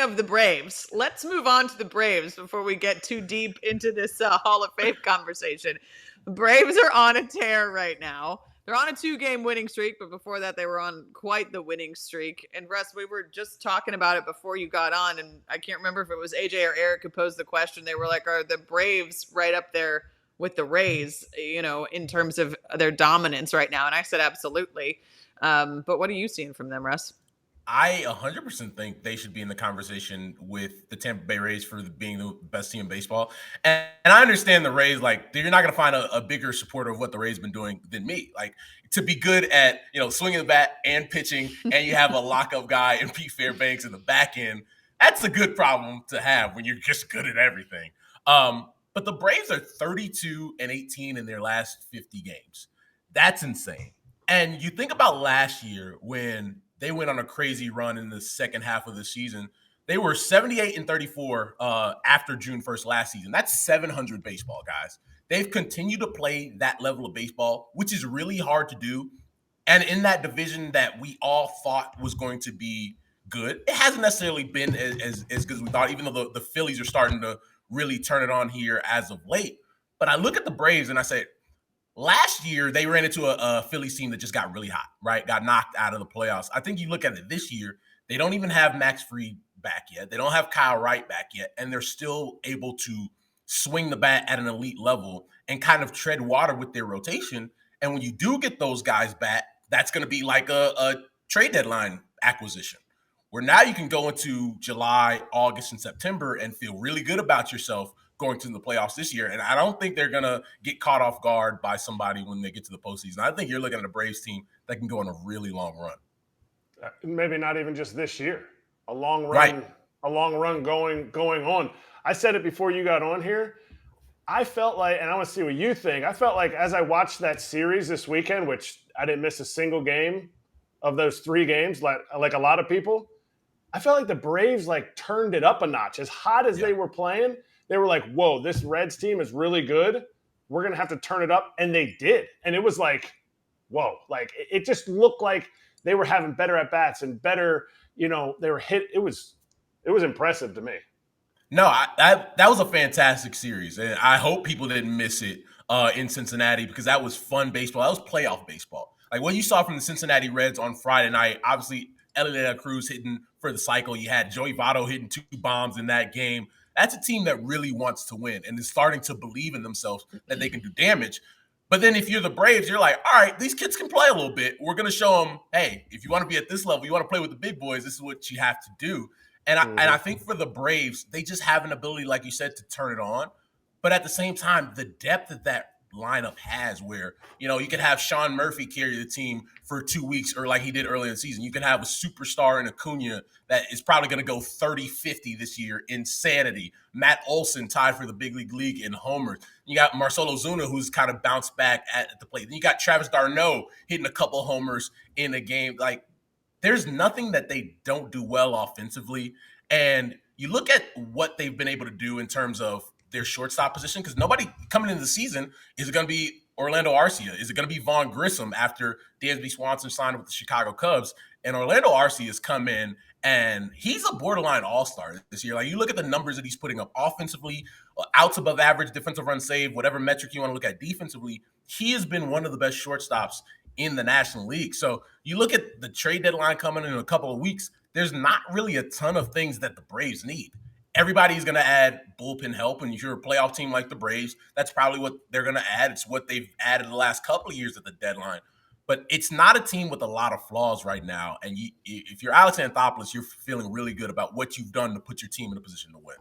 of the Braves, let's move on to the Braves before we get too deep into this Hall of Fame conversation. The Braves are on a tear right now. They're on a 2-game winning streak, but before that, they were on quite the winning streak. And Russ, we were just talking about it before you got on, and I can't remember if it was AJ or Eric who posed the question. They were like, are the Braves right up there with the Rays, in terms of their dominance right now? And I said, absolutely. But what are you seeing from them, Russ? I 100% think they should be in the conversation with the Tampa Bay Rays for being the best team in baseball. And I understand the Rays, like, you're not going to find a bigger supporter of what the Rays been doing than me. Like, to be good at, swinging the bat and pitching, and you have a lockup guy and Pete Fairbanks in the back end, that's a good problem to have when you're just good at everything. But the Braves are 32-18 in their last 50 games. That's insane. And you think about last year when they went on a crazy run in the second half of the season. They were 78-34 after June 1st last season. That's 700 baseball, guys. They've continued to play that level of baseball, which is really hard to do. And in that division that we all thought was going to be good, it hasn't necessarily been as good as we thought, even though the Phillies are starting to really turn it on here as of late. But I look at the Braves and I say, last year, they ran into a Phillies team that just got really hot, right? Got knocked out of the playoffs. I think you look at it this year, they don't even have Max Fried back yet. They don't have Kyle Wright back yet, and they're still able to swing the bat at an elite level and kind of tread water with their rotation. And when you do get those guys back, that's going to be like a trade deadline acquisition, where now you can go into July, August, and September and feel really good about yourself going to the playoffs this year. And I don't think they're going to get caught off guard by somebody when they get to the postseason. I think you're looking at a Braves team that can go on a really long run. Maybe not even just this year. A long run, right. A long run going on. I said it before you got on here. I felt like, and I want to see what you think, I felt like as I watched that series this weekend, which I didn't miss a single game of those 3 games, like a lot of people, I felt like the Braves turned it up a notch. As hot as they were playing, they were like, whoa, this Reds team is really good. We're going to have to turn it up. And they did. And it was like, whoa. It just looked like they were having better at-bats and better, they were hit. It was impressive to me. No, that was a fantastic series. And I hope people didn't miss it in Cincinnati, because that was fun baseball. That was playoff baseball. Like what you saw from the Cincinnati Reds on Friday night, obviously Elliot Cruz hitting for the cycle. You had Joey Votto hitting 2 bombs in that game. That's a team that really wants to win and is starting to believe in themselves that they can do damage. But then if you're the Braves, you're like, all right, these kids can play a little bit. We're going to show them, hey, if you want to be at this level, you want to play with the big boys, this is what you have to do. And I think for the Braves, they just have an ability, like you said, to turn it on. But at the same time, the depth that lineup has, where you could have Sean Murphy carry the team for 2 weeks, or like he did early in the season. You can have a superstar in Acuna that is probably going to go 30-50 this year. Insanity. Matt Olson tied for the big league in homers. You got Marcell Ozuna, who's kind of bounced back at the plate. Then you got Travis d'Arnaud hitting a couple homers in a game. Like, there's nothing that they don't do well offensively. And you look at what they've been able to do in terms of their shortstop position, because nobody coming into the season, is it going to be Orlando Arcia? Is it going to be Vaughn Grissom after Dansby Swanson signed with the Chicago Cubs? And Orlando Arcia has come in, and he's a borderline all-star this year. Like, you look at the numbers that he's putting up offensively, outs above average, defensive run save, whatever metric you want to look at defensively, he has been one of the best shortstops in the National League. So you look at the trade deadline coming in a couple of weeks, there's not really a ton of things that the Braves need. Everybody's going to add bullpen help, and if you're a playoff team like the Braves, that's probably what they're going to add. It's what they've added the last couple of years at the deadline. But it's not a team with a lot of flaws right now. And if you're Alex Anthopoulos, you're feeling really good about what you've done to put your team in a position to win.